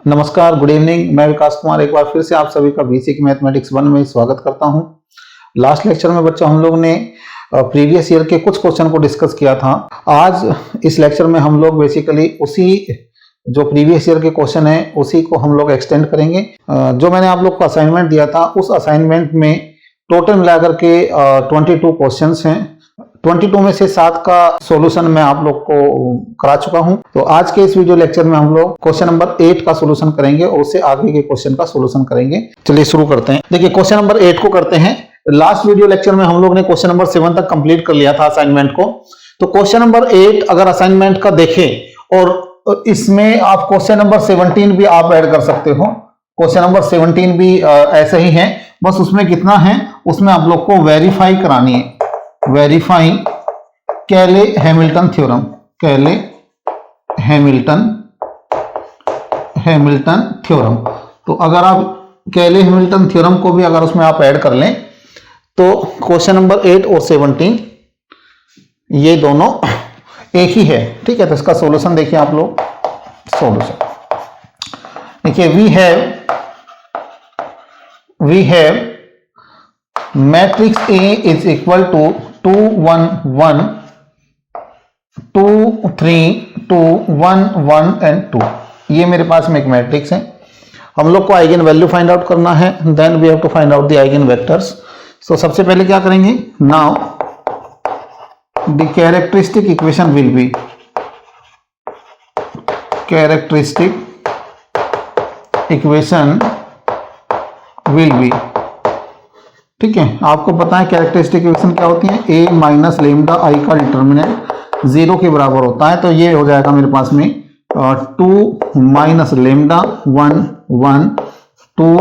नमस्कार, good evening. मैं विकास कुमार एक बार फिर से आप सभी का बेसिक मैथमेटिक्स 1 में स्वागत करता हूं। लास्ट लेक्चर में बच्चों हम लोग ने प्रीवियस ईयर के कुछ क्वेश्चन को डिस्कस किया था। आज इस लेक्चर में हम लोग बेसिकली उसी जो प्रीवियस ईयर के क्वेश्चन है उसी को हम लोग एक्सटेंड करेंगे। जो मैंने आप लोग को असाइनमेंट दिया था उस असाइनमेंट में टोटल मिलाकर के 22 क्वेश्चंस हैं। 22 में से 7 का सॉल्यूशन मैं आप लोग को करा चुका हूं। तो आज के इस वीडियो लेक्चर में हम लोग क्वेश्चन नंबर 8 का सॉल्यूशन करेंगे और उससे आगे के क्वेश्चन का सॉल्यूशन करेंगे। चलिए शुरू करते हैं। देखिए क्वेश्चन नंबर 8 को करते हैं। लास्ट वीडियो लेक्चर में हम लोग ने क्वेश्चन नंबर 7 तक कंप्लीट कर लिया था असाइनमेंट को। तो क्वेश्चन नंबर 8 अगर असाइनमेंट का देखें और इसमें आप क्वेश्चन नंबर 17 भी आप ऐड कर सकते हो। क्वेश्चन नंबर 17 भी ऐसे ही है, बस उसमें कितना है, उसमें आप लोग को वेरीफाई करानी है। Verify Cayley Hamilton theorem, Cayley Hamilton theorem. तो अगर आप कैले-हैमिल्टन थ्योरम को भी अगर उसमें आप ऐड कर लें तो क्वेश्चन नंबर 8 और 17 ये दोनों एक ही है। ठीक है, तो इसका सॉल्यूशन देखिए आप लोग। सॉल्यूशन देखिए, we have matrix A is equal to 2 1 1 2 3 2 1 1 and 2। ये मेरे पास में एक मैट्रिक्स है। हम लोग को आइगन वैल्यू फाइंड आउट करना है, then we have to find out the eigenvectors. So सबसे पहले क्या करेंगे, now the characteristic equation will be, characteristic equation will be, ठीक है। आपको पता है कैरेक्टरिस्टिक इक्वेशन क्या होती है, a माइनस लेमडा आई का डिटर्मिनेंट 0 के बराबर होता है। तो ये हो जाएगा मेरे पास में 2 minus lambda 1 1 2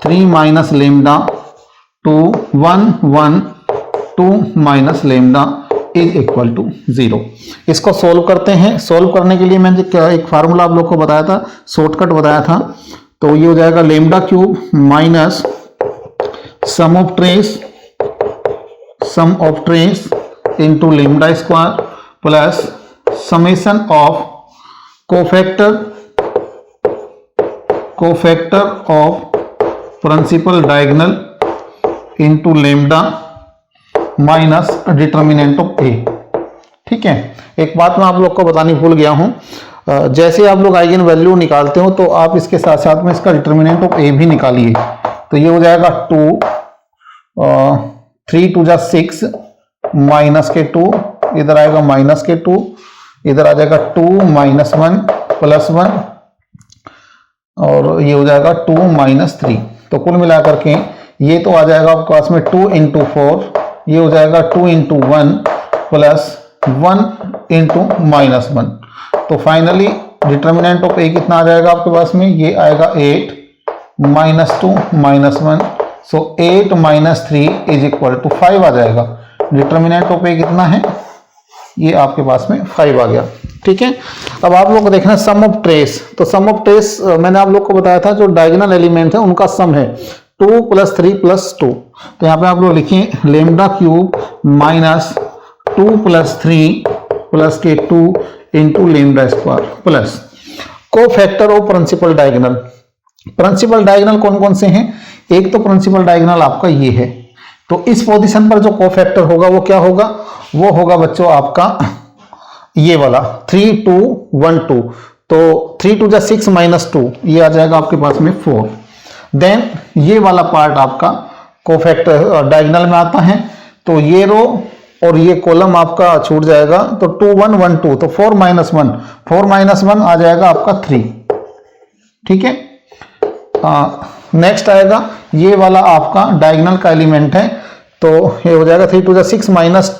3 minus lambda 2 1 1 2 minus lambda is equal to 0। इसको सोल्व करते हैं। सोल्व करने के लिए मैंने एक फार्मूला आप लोग को बताया था, शॉर्टकट बताया था। तो ये हो जाएगा lambda cube minus sum of trace into lambda square plus summation of cofactor of principal diagonal into lambda minus determinant of A. ठीक है, एक बात मैं आप लोग को बतानी भूल गया हूं, जैसे आप लोग आइगन वैल्यू निकालते हो तो आप इसके साथ साथ में इसका डिटर्मिनेंट ऑफ ए भी निकालिए। तो ये हो जाएगा 2 3 2 जा 6 माइनस के 2, इधर आएगा माइनस के 2, इधर आ जाएगा 2 माइनस 1 प्लस 1 और ये हो जाएगा 2 माइनस 3। तो कुल मिलाकर के ये तो आ जाएगा आपके पास में 2 इंटू 4, ये हो जाएगा 2 इंटू 1 प्लस 1 इंटू माइनस 1। तो फाइनली डिटर्मिनेंट ऑफ ए कितना आ जाएगा आपके पास में, ये आएगा 8 minus 2 minus 1। So 8 minus 3 is equal to 5 आ जाएगा। डिटर्मिनेंट ऑफ ए कितना है, ये आपके पास में 5 आ गया। ठीक है, अब आप लोग को देखना सम ऑफ ट्रेस। तो सम ऑफ ट्रेस मैंने आप लोग को बताया था जो डायगोनल एलिमेंट है उनका सम है 2 प्लस 3 प्लस 2। तो यहाँ पे आप लोग लिखिए lambda cube minus 2 plus 3 plus के 2 into lambda square plus cofactor of principal diagonal. Principal diagonal कौन कौन से हैं, एक तो प्रिंसिपल डायगोनल आपका ये है। तो इस पोजीशन पर जो कोफैक्टर होगा वो क्या होगा, वो होगा बच्चों आपका ये वाला 3 2 1 2। तो 3 2 जा 6 माइनस 2, ये आ जाएगा आपके पास में 4। देन ये वाला पार्ट आपका कोफैक्टर डायगोनल में आता है, तो ये रो और ये कॉलम आपका छूट जाएगा। तो 2 1 1 2, तो 4 माइनस 1 आ जाएगा आपका 3। ठीक है, नेक्स्ट आएगा ये वाला आपका डायगोनल का एलिमेंट है, तो ये हो जाएगा 3 2 जा 6 माइनस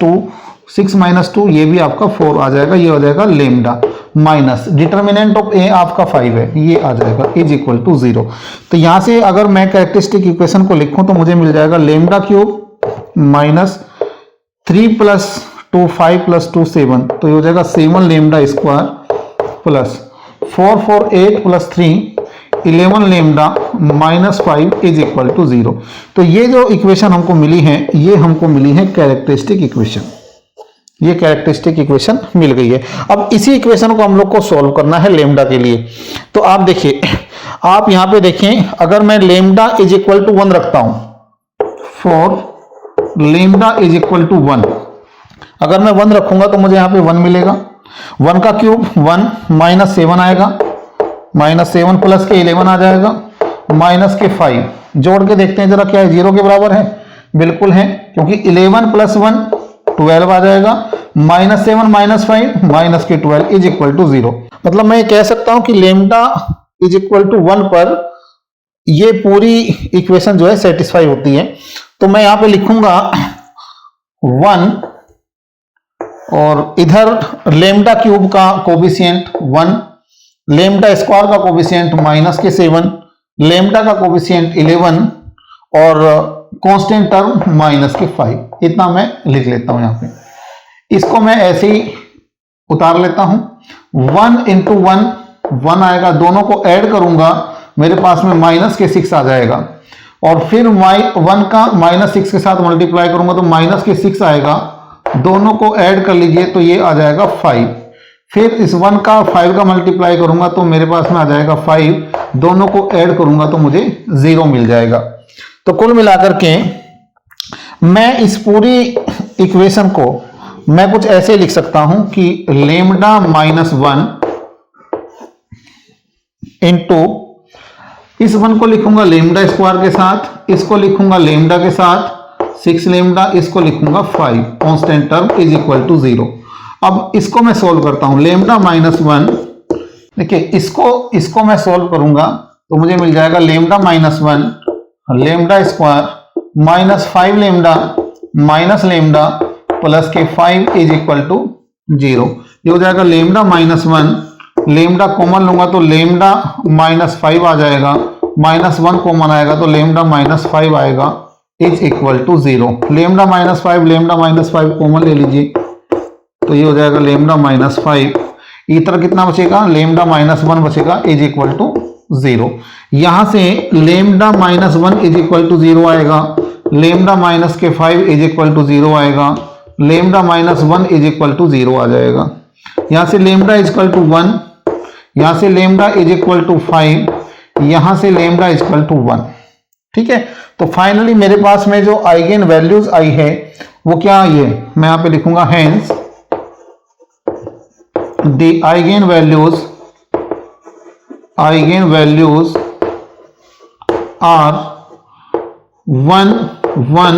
2, ये भी आपका 4 आ जाएगा। ये हो जाएगा लेमडा माइनस डिटर्मिनेंट ऑफ ए आपका 5 है, ये आ जाएगा इज इक्वल टू 0। तो यहां से अगर मैं कैरेक्टरिस्टिक इक्वेशन को लिखूं तो मुझे मिल जाएगा lambda cube minus 3 plus 2 5 plus 2 7, तो ये हो जाएगा 7 lambda square plus 4 4 8 plus 3 11 lambda minus 5 is equal to 0। तो ये जो इक्वेशन हमको मिली है ये हमको मिली है कैरेक्टरिस्टिक इक्वेशन। ये कैरेक्टरिस्टिक इक्वेशन मिल गई है। अब इसी इक्वेशन को हम लोग को सॉल्व करना है लेमडा के लिए। तो आप देखिए, आप यहां पे देखें, अगर मैं लेमडा इज इक्वल टू 1 रखता हूं, for lambda is equal to 1, अगर मैं 1 रखूंगा तो मुझे यहां पे 1 मिलेगा। 1 का क्यूब 1 माइनस 7 आएगा, माइनस 7 प्लस के 11 आ जाएगा, माइनस के 5, जोड़ के देखते हैं जरा क्या है, 0 के बराबर है, बिल्कुल है, क्योंकि 11 प्लस 1 12 आ जाएगा, माइनस 7 माइनस 5 माइनस के 12 इज इक्वल टू 0। मतलब मैं कह सकता हूं कि लेमडा इज इक्वल टू 1 पर ये पूरी इक्वेशन जो है सेटिस्फाई होती है। तो मैं यहां पे लिखूंगा 1 और इधर लेमडा क्यूब का कोफिशिएंट 1, लेमडा स्क्वायर का कोफिशिएंट माइनस के 7, लेमडा का कोफिशिएंट 11 और कांस्टेंट टर्म माइनस के 5, इतना मैं लिख लेता हूं यहां पे। इसको मैं ऐसे ही उतार लेता हूं, 1 इंटू 1 1 आएगा, दोनों को ऐड करूंगा, मेरे पास में माइनस के 6 आ जाएगा, और फिर 1 का माइनस 6 के साथ मल्टीप्लाई करूंगा तो माइनस के 6 आएगा, दोनों को ऐड कर लीजिए तो ये आ जाएगा 5, फिर इस 1 का 5 का मल्टीप्लाई करूंगा तो मेरे पास में आ जाएगा 5, दोनों को ऐड करूंगा तो मुझे 0 मिल जाएगा। तो कुल मिलाकर के मैं इस पूरी इक्वेशन को मैं कुछ ऐसे लिख सकता हूं कि लेमडा माइनस 1 इंटू इस 1 को लिखूंगा लेमडा स्क्वायर के साथ, इसको लिखूंगा लेमडा के साथ 6 लेमडा, इसको लिखूंगा 5, constant term is equal to 0। अब इसको मैं सोल्व करता हूं, लेमडा माइनस 1, देखिए इसको मैं सोल्व करूंगा तो मुझे मिल जाएगा lambda minus 1 lambda square minus 5 lambda minus lambda plus के 5 इज इक्वल टू 0। ये हो जाएगा लेमडा माइनस 1, लेमडा कॉमन लूंगा तो लेमडा माइनस 5 आ जाएगा, माइनस 1 कॉमन आएगा तो लेमडा माइनस 5 आएगा is equal to 0। Lambda minus 5 lambda minus 5 common ले लीजिए तो ये हो जाएगा लेमडा माइनस 5, इधर कितना बचेगा, लेमडा माइनस 1 बचेगा इज इक्वल टू 0। यहां से lambda minus 1 is equal to 0 आएगा, लेमडा माइनस के 5 इज इक्वल टू 0 आएगा, lambda minus 1 is equal to 0 आ जाएगा। यहां से लेमडा इज इक्वल टू 1, यहां से लेमडा इज इक्वल टू 5, यहां से लेमडा इज इक्वल टू 1। ठीक है, तो फाइनली मेरे पास में जो आइगेन वैल्यूज आई है वो क्या आई है, मैं यहां पे लिखूंगा hence the eigenvalues are 1 1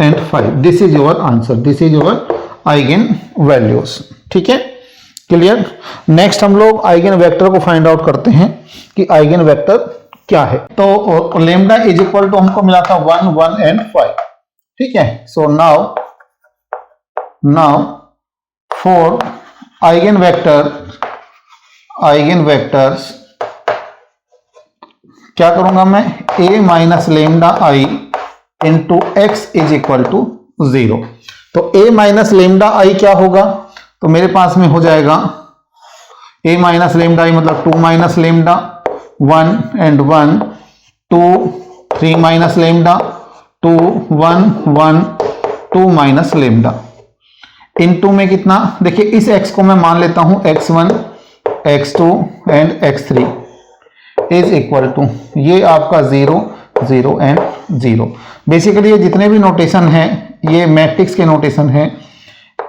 and 5। This is your answer, this is your eigenvalues. ठीक है, क्लियर। नेक्स्ट हम लोग आइगेन वेक्टर को फाइंड आउट करते हैं कि आइगेन वेक्टर क्या है। तो लेमडा इज इक्वल टू हमको मिला था 1 1 एंड 5। ठीक है, so now for eigenvectors क्या करूंगा मैं, a minus lambda I into x is equal to 0। तो a माइनस लेमडा आई क्या होगा, तो मेरे पास में हो जाएगा a माइनस लेमडा आई मतलब 2 minus lambda 1 and 1 2 3 minus lambda 2 1 1 2 minus lambda into में कितना, देखिए इस x को मैं मान लेता हूं x1 x2 and x3 is equal to ये आपका 0 0 एंड 0। बेसिकली ये जितने भी नोटेशन हैं ये मैट्रिक्स के नोटेशन हैं।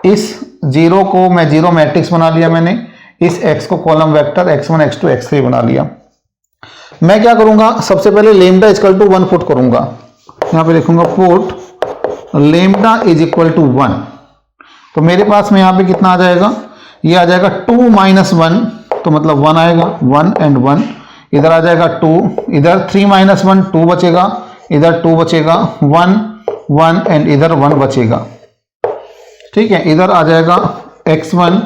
इस 0 को मैं 0 मैट्रिक्स बना लिया मैंने, इस x को column vector x1 x2 x3 बना लिया। मैं क्या करूंगा, सबसे पहले लेमडा इक्वल टू 1 पुट करूंगा, यहां पे लिखूंगा put lambda is equal to 1। तो मेरे पास में यहां पे कितना आ जाएगा, ये आ जाएगा 2 माइनस 1 तो मतलब 1 आएगा, 1 एंड 1 इधर आ जाएगा 2, इधर 3 माइनस 1 2 बचेगा, इधर 2 बचेगा, 1 1 एंड इधर 1 बचेगा। ठीक है, इधर आ जाएगा x1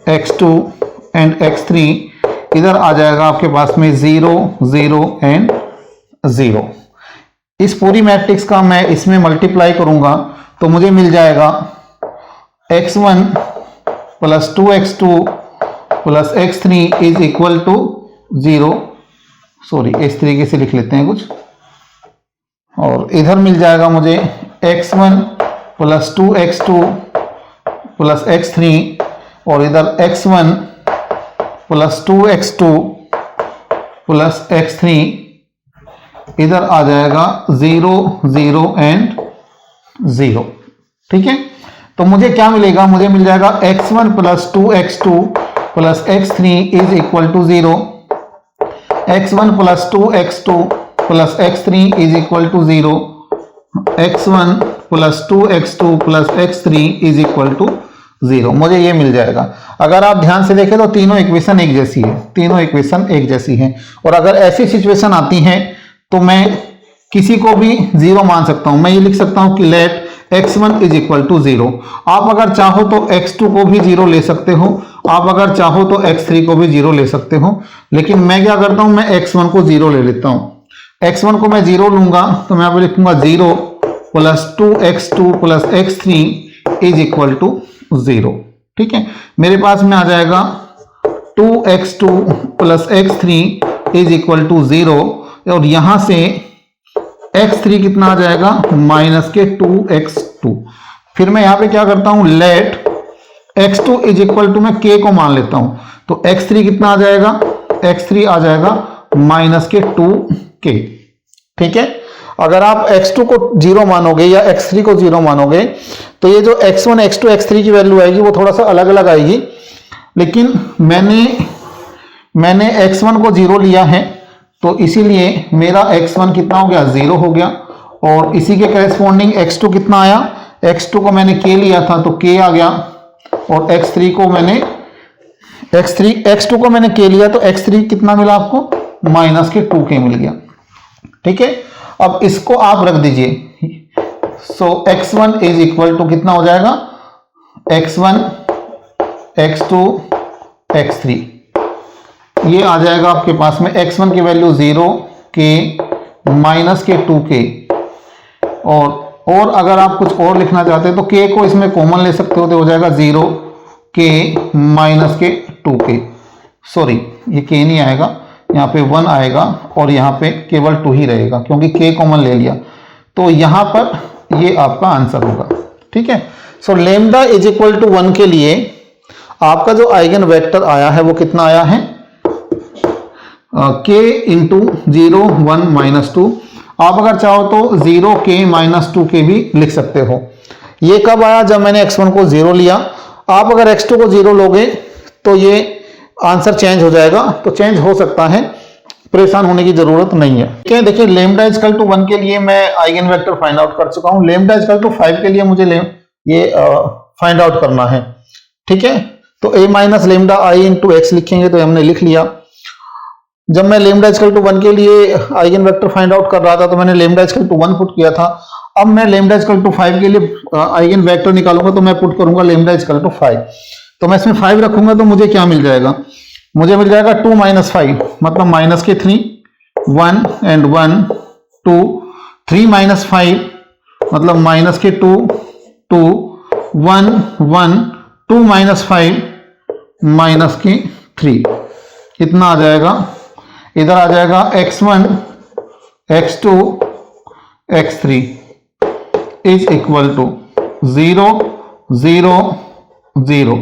x2 एंड x3, इधर आ जाएगा आपके पास में 0 0 एंड 0। इस पूरी मैट्रिक्स का मैं इसमें मल्टीप्लाई करूंगा तो मुझे मिल जाएगा x1 plus 2x2 plus x3 is equal to 0। Sorry, इस तरीके से लिख लेते हैं कुछ, और इधर मिल जाएगा मुझे x1 plus 2x2 plus x3 और इधर x1 plus 2x2 plus x3, इधर आ जाएगा 0 0 एंड 0। ठीक है, तो मुझे क्या मिलेगा, मुझे मिल जाएगा x1 plus 2x2 plus x3 is equal to 0, x1 plus 2x2 plus x3 is equal to 0, x1 plus 2x2 plus x3 is equal to 0। मुझे ये मिल जाएगा। अगर आप ध्यान से देखें तो तीनों इक्वेशन एक जैसी है, तीनों इक्वेशन एक जैसी हैं। और अगर ऐसी सिचुएशन आती है तो मैं किसी को भी 0 मान सकता हूं। मैं ये लिख सकता हूं कि late x1 is equal to 0। आप अगर चाहो तो x2 को भी 0 ले सकते हो, आप अगर चाहो तो x3 को भी 0 ले सकते हो, लेकिन मैं क्या करता हूं, मैं x1 को 0 ले लेता हूं। x1 को मैं 0 लूंगा तो मैं यहाँ पे लिखूंगा 0 plus 2x2 plus x3 is equal to 0। ठीक है, मेरे पास में आ जाएगा 2x2 plus x3 is equal to 0 और यहां से x3 कितना आ जाएगा, माइनस के 2x2। फिर मैं यहां पे क्या करता हूं, let x2 is equal to मैं k को मान लेता हूं, तो x3 कितना आ जाएगा, x3 आ जाएगा माइनस के 2k। ठीक है, अगर आप x2 को 0 मानोगे या x3 को 0 मानोगे तो ये जो x1 x2 x3 की वैल्यू आएगी वो थोड़ा सा अलग अलग आएगी, लेकिन मैंने x1 को 0 लिया है तो इसीलिए मेरा x1 कितना हो गया, 0 हो गया। और इसी के करेस्पॉन्डिंग x2 कितना आया, x2 को मैंने k लिया था तो k आ गया, और x2 को मैंने k लिया तो x3 कितना मिला आपको, माइनस के 2k मिल गया। ठीक है, अब इसको आप रख दीजिए, सो x1 इज इक्वल टू कितना हो जाएगा, x1 x2 x3, ये आ जाएगा आपके पास में x1 की वैल्यू 0 k माइनस के 2k, और अगर आप कुछ और लिखना चाहते हैं तो k को इसमें कॉमन ले सकते हो तो हो जाएगा 0 k माइनस के 2k। सॉरी, ये k नहीं आएगा, यहाँ पे 1 आएगा और यहाँ पे केवल 2 ही रहेगा क्योंकि k कॉमन ले लिया, तो यहाँ पर ये आपका आंसर होगा। ठीक है, so lambda is equal to 1 के लिए आपका जो आइगन वेक्टर आया है वो कितना आया है, k इंटू 0 1 माइनस 2। आप अगर चाहो तो 0 k माइनस 2 k भी लिख सकते हो। ये कब आया, जब मैंने x1 को 0 लिया। आप अगर x2 को 0 लोगे तो ये आंसर चेंज हो जाएगा, तो चेंज हो सकता है, परेशान होने की जरूरत नहीं है। ठीक है, देखिए लेमडा इक्वल टू 1 के लिए मैं आइगन वेक्टर फाइंड आउट कर चुका हूं, लेमडा इक्वल टू 5 के लिए मुझे ये फाइंड आउट करना है। ठीक है, तो a minus lambda i into x लिखेंगे तो हमने लिख लिया। जब मैं लेमडा इक्वल टू 1 के लिए आइगन वेक्टर फाइंड आउट कर रहा था तो मैंने लेमडा इक्वल टू 1 पुट किया था। अब मैं लेमडा इक्वल टू 5 के लिए आइगन वेक्टर निकालूंगा तो मैं पुट करूंगा लेमडा इक्वल टू 5, तो मैं इसमें 5 रखूंगा तो मुझे क्या मिल जाएगा, मुझे मिल जाएगा 2 माइनस 5 मतलब माइनस के 3, 1 एंड 1 2, 3 माइनस 5 मतलब माइनस के 2 2, 1 1, 2 माइनस 5 माइनस के 3, कितना आ जाएगा, इधर आ जाएगा x1 x2 x3 is equal to 0 0 0।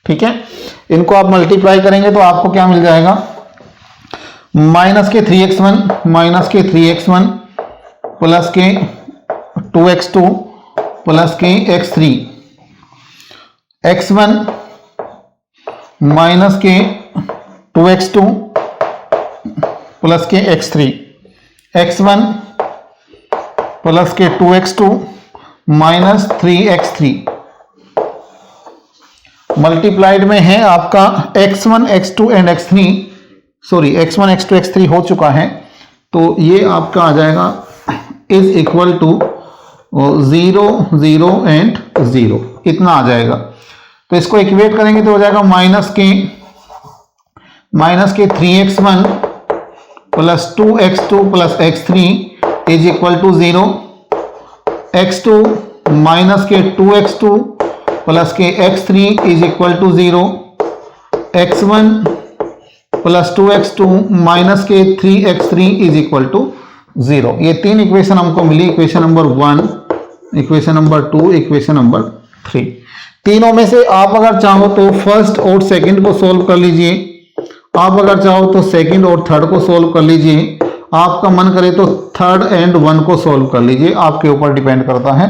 ठीक है, इनको आप मल्टीप्लाई करेंगे तो आपको क्या मिल जाएगा, माइनस के 3x1 माइनस के 3x1 प्लस के 2x2 प्लस के x3, x1 माइनस के 2x2 प्लस के x3, x1 प्लस के 2x2 माइनस 3x3 मल्टीप्लाइड में है आपका x1 x2 and x3, sorry x1 x2 x3 हो चुका है, तो ये आपका आ जाएगा इज इक्वल टू 0 0 एंड 0, इतना आ जाएगा। तो इसको इक्वेट करेंगे तो हो जाएगा माइनस के 3x1 plus 2x2 plus x3 is equal to 0, x2 minus के 2x2 प्लस के x3 is equal to 0, x1 plus 2x2 minus के 3x3 इज इक्वल टू 0। ये तीन इक्वेशन हमको मिली, equation number 1, equation number 2, equation number 3। तीनों में से आप अगर चाहो तो फर्स्ट और सेकंड को सोल्व कर लीजिए, आप अगर चाहो तो सेकंड और थर्ड को सोल्व कर लीजिए, आपका मन करे तो थर्ड एंड वन को सोल्व कर लीजिए, आपके ऊपर डिपेंड करता है।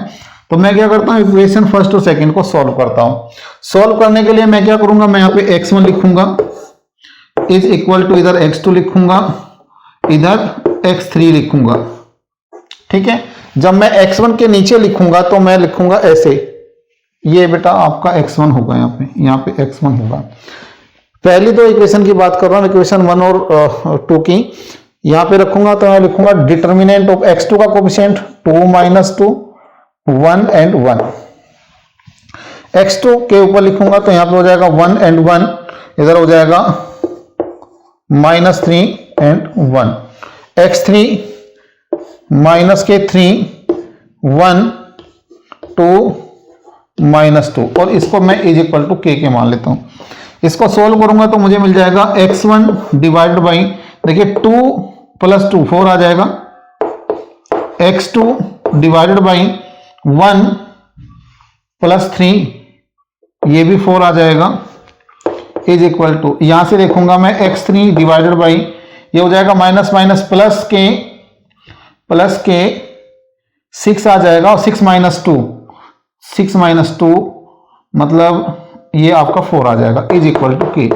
तो मैं क्या करता हूँ, इक्वेशन फर्स्ट और सेकंड को सोल्व करता हूँ। सोल्व करने के लिए मैं क्या करूंगा, मैं यहाँ पे x1 लिखूंगा इज इक्वल टू, इधर x2 लिखूंगा, इधर x3 लिखूंगा। ठीक है, जब मैं x1 के नीचे लिखूंगा तो मैं लिखूंगा ऐसे, ये बेटा आपका x1 होगा, यहाँ पे x1 होगा। पहली दो इक्वेशन की बात कर रहा हूँ, इक्वेशन 1 और 2 की। यहाँ पे रखूंगा तो मैं लिखूंगा डिटर्मिनेंट ऑफ x2 का कोफिशिएंट 2 माइनस 2 1 एंड 1। x2 के ऊपर लिखूंगा तो यहाँ पे हो जाएगा 1 एंड 1, इधर हो जाएगा -3 एंड 1। x3 माइनस के 3 1 2 -2, और इसको मैं इज इक्वल टू k के मान लेता हूं। इसको सोल्व करूंगा तो मुझे मिल जाएगा x1 डिवाइड बाई, देखिए 2 + 2 4 आ जाएगा, x2 डिवाइडेड बाई 1 + 3 ये भी 4 आ जाएगा, इज इक्वल टू, यहां से देखूंगा मैं x3 डिवाइडेड बाई, ये हो जाएगा माइनस माइनस प्लस के 6 आ जाएगा, और 6 - 2 मतलब ये आपका 4 आ जाएगा, इज इक्वल टू k।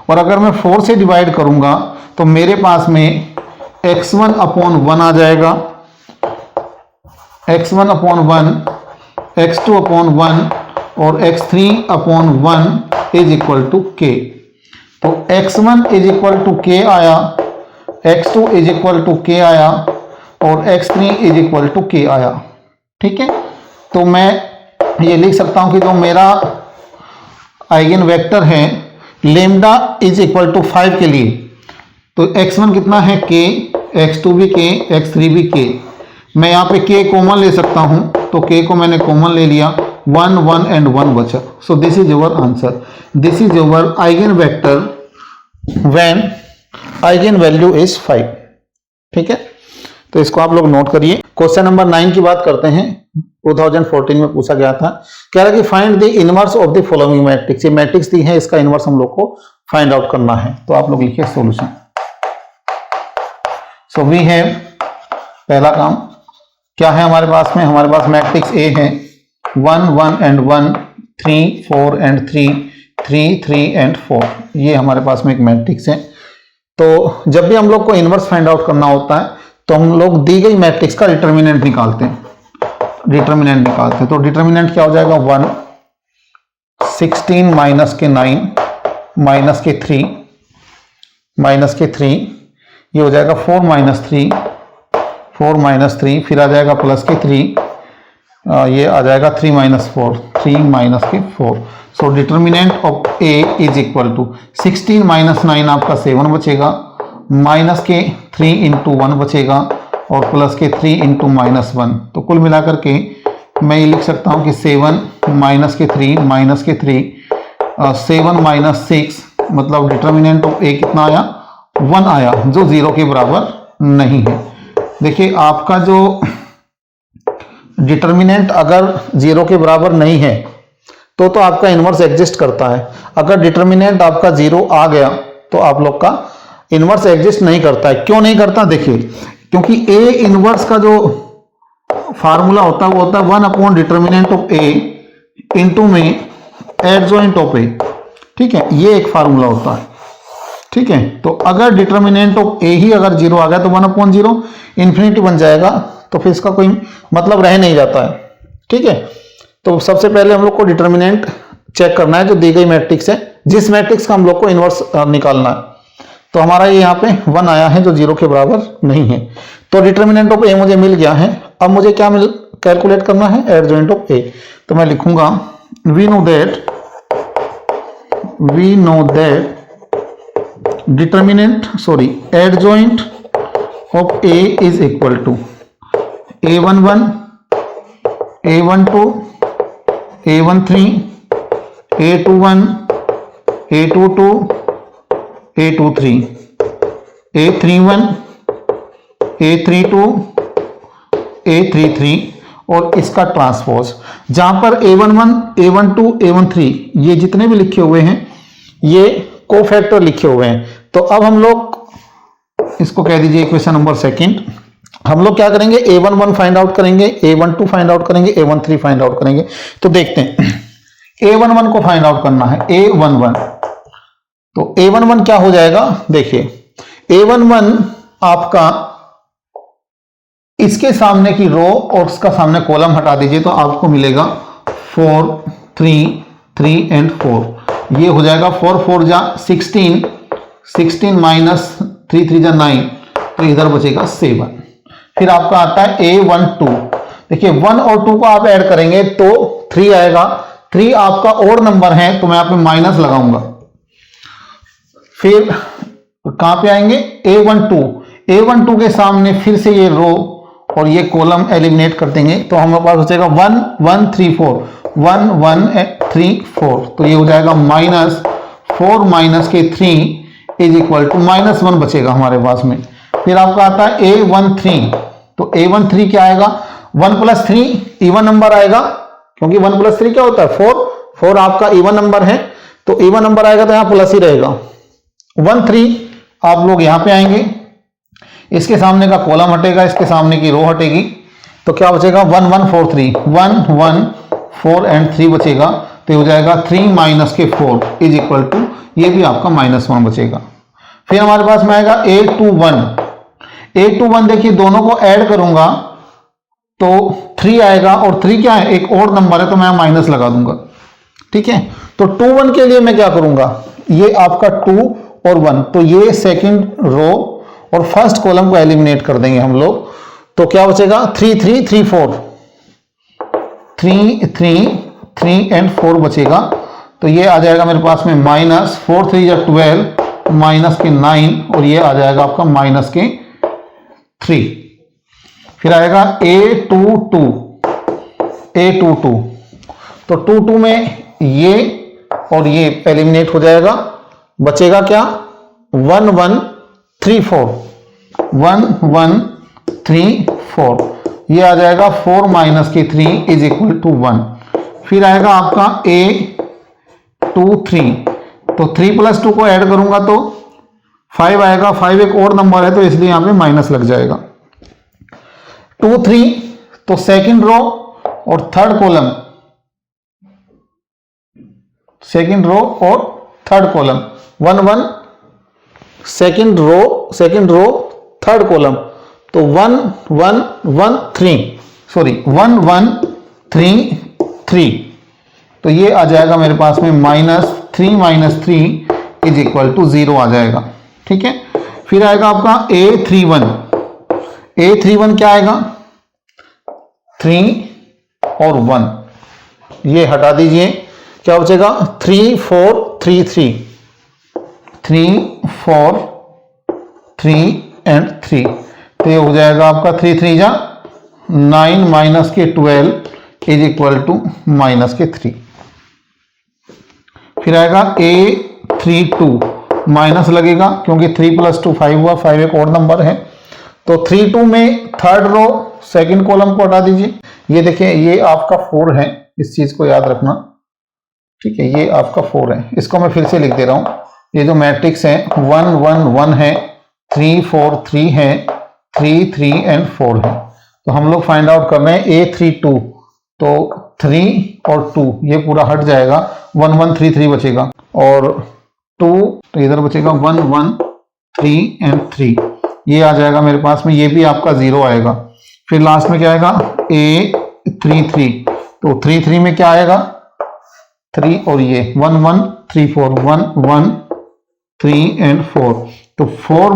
और अगर मैं 4 से डिवाइड करूंगा तो मेरे पास में x1 अपॉन 1 आ जाएगा, x1 अपॉन 1, x2 अपॉन 1 और x3 upon 1 is equal to k। तो x1 is equal to k आया, x2 is equal to k आया, और x3 is equal to k आया। ठीक है, तो मैं ये लिख सकता हूं कि जो मेरा आइगन वेक्टर है लेमडा इज इक्वल टू 5 के लिए, तो x1 कितना है k, x2 भी k, x3 भी k। मैं यहाँ पे k कॉमन ले सकता हूँ, तो k को मैंने कॉमन ले लिया, 1 1 एंड 1 बचा। So this is your answer, this is your eigen vector when eigen value is 5। ठीक है, तो इसको आप लोग नोट करिए। क्वेश्चन नंबर 9 की बात करते हैं, 2014 में पूछा गया था। कह रहा है कि find the inverse of the following matrix. ये मैट्रिक्स दी है, इसका इनवर्स हम लोग को फाइंड आउट करना है। तो आप लोग लिखिए सॉल्यूशन। सो वी हैव, पहला काम क्या है हमारे पास में, हमारे पास मैट्रिक्स ए है 1 1 एंड 1, 3 4 एंड 3, 3 3 एंड 4। ये हमारे पास में एक मैट्रिक्स है। तो जब भी हम लोग को इनवर्स फाइंड आउट करना होता है तो हम लोग दी गई मैट्रिक्स का डिटर्मिनेंट निकालते हैं, तो डिटर्मिनेंट क्या हो जाएगा, 1 16 माइनस के 9 माइनस के 3 ये हो जाएगा 4 - 3 फिर आ जाएगा प्लस के 3, ये आ जाएगा 3 - 4 3 माइनस के 4। So determinant of A is equal to 16 - 9 आपका 7 बचेगा, माइनस के 3 × 1 बचेगा, और प्लस के 3 × -1। तो कुल मिलाकर के मैं ये लिख सकता हूँ कि 7 माइनस के 3 माइनस के 3 7 - 6, मतलब डिटर्मिनेंट ऑफ ए कितना आया, 1 आया, जो 0 के बराबर नहीं है। देखिए आपका जो डिटर्मिनेंट अगर 0 के बराबर नहीं है तो आपका इनवर्स एग्जिस्ट करता है। अगर डिटर्मिनेंट आपका 0 आ गया तो आप लोग का इनवर्स एग्जिस्ट नहीं करता है। क्यों नहीं करता, देखिए क्योंकि ए इनवर्स का जो फार्मूला होता है वो होता है 1 upon determinant of A into में एडजॉइंट ऑफ ए। ठीक है, ये एक फार्मूला होता है। ठीक है, तो अगर डिटर्मिनेंट ऑफ ए ही अगर 0 आ गया तो 1/0 इन्फिनिटी बन जाएगा, तो फिर इसका कोई मतलब रह नहीं जाता है। ठीक है, तो सबसे पहले हम लोग को डिटर्मिनेंट चेक करना है जो दी गई मैट्रिक्स है, जिस मैट्रिक्स का हम लोग को इनवर्स निकालना है। तो हमारा ये यहाँ पे 1 आया है जो 0 के बराबर नहीं है। तो डिटर्मिनेंट ऑफ ए मुझे मिल गया है। अब मुझे क्या कैलकुलेट करना है, एडजॉइंट ऑफ ए। तो मैं लिखूंगा we know that adjoint of A is equal to a11 a12 a13 a21 a22 a23 a31 a32 a33 और इसका ट्रांसपोज। जहां पर A11, A12, A13 ये जितने भी लिखे हुए हैं ये कोफैक्टर लिखे हुए हैं। तो अब हम लोग इसको कह दीजिए इक्वेशन नंबर सेकंड। हम लोग क्या करेंगे, A11 फाइंड आउट करेंगे, A12 फाइंड आउट करेंगे, A13 फाइंड आउट करेंगे। तो देखते हैं A11 को फाइंड आउट करना है, A11। तो A11 क्या हो जाएगा, देखिए A11 आपका इसके सामने की रो और उसका सामने कॉलम हटा दीजिए तो आपको मिलेगा 4, 3, 3 एंड 4। ये हो जाएगा 4 4 जा 16, 16 माइनस 3 3 जा 9, तो इधर बचेगा 7। फिर आपका आता है A12। देखिए 1 और 2 को आप ऐड करेंगे तो 3 आएगा। 3 आपका और नंबर है तो मैं यहाँ पे माइनस लगाऊंगा। फिर कहां पे आएंगे, A12 के सामने फिर से ये रो और ये कॉलम एलिमिनेट कर देंगे तो हमारे पास बचेगा 1 1 3 4, 1 1 3 4। तो ये हो जाएगा -4 माइनस के 3 इज इक्वल टू -1 बचेगा हमारे पास में। फिर आपका आता है A13। तो A13 क्या आएगा, 1 + 3 इवन नंबर आएगा, क्योंकि 1 + 3 क्या होता है 4, 4 आपका इवन नंबर है तो इवन नंबर आएगा तो यहां प्लस ही रहेगा। 1 3 आप लोग यहां पे आएंगे, इसके सामने का कॉलम हटेगा, इसके सामने की रो हटेगी, तो क्या बचेगा 1 1 4 3, 1 1 4 एंड 3 बचेगा। तो हो जाएगा 3 माइनस के 4 इज इक्वल टू, ये भी आपका -1 बचेगा। फिर हमारे पास में आएगा A21। देखिए दोनों को ऐड करूंगा तो 3 आएगा और 3 क्या है, एक और नंबर है तो मैं माइनस लगा दूंगा। ठीक है, तो 2 1 के लिए मैं क्या करूंगा, ये आपका 2 और 1, तो ये सेकंड रो और फर्स्ट कॉलम को एलिमिनेट कर देंगे हम लोग। तो क्या बचेगा 3 3 3 4, 3 3 3 एंड 4 बचेगा। तो ये आ जाएगा मेरे पास में -4 3 या 12, माइनस के 9 और ये आ जाएगा आपका माइनस के 3। फिर आएगा A22। तो 22 में ये और ये एलिमिनेट हो जाएगा, बचेगा क्या 1 1 3 4, 1 1 3 4। ये आ जाएगा 4 माइनस के 3 इज इक्वल टू 1। फिर आएगा आपका A23। तो 3 + 2 को ऐड करूंगा तो 5 आएगा, 5 एक और नंबर है तो इसलिए यहां पे माइनस लग जाएगा। 2 3 तो सेकंड रो और थर्ड कॉलम, सेकंड रो और third column, 1 1 second row third column, तो 1 1 1 3, सॉरी 1 1 3 3। तो ये आ जाएगा मेरे पास में -3 - 3 इज इक्वल टू 0 आ जाएगा। ठीक है, फिर आएगा आपका A31 क्या आएगा, 3 और 1, ये हटा दीजिए, क्या बचेगा 3 4 3 3, 3 4 3 एंड 3। तो ये हो जाएगा आपका 3 3 जा 9 माइनस के 12 इज इक्वल टू माइनस के 3। फिर आएगा A32, माइनस लगेगा क्योंकि 3 + 2 5 हुआ, 5 एक और नंबर है। तो 3 2 में थर्ड रो सेकंड कॉलम को हटा दीजिए। ये देखिए ये आपका 4 है, इस चीज को याद रखना। ठीक है, ये आपका 4 है, इसको मैं फिर से लिख दे रहा हूं। ये जो मैट्रिक्स है 1 1 1 है, 3 4 3 है, 3 3 एंड 4 है। तो हम लोग फाइंड आउट कर रहे हैं A32। तो 3 और 2 ये पूरा हट जाएगा, 1 1 3 3 बचेगा और 2 तो इधर बचेगा 1 1 3 एंड 3। ये आ जाएगा मेरे पास में, ये भी आपका 0 आएगा। फिर लास्ट में क्या आएगा A33। तो 3 3 में क्या आएगा 3 और ये 1 1 3 4, 1 1 3 एंड 4। तो 4 -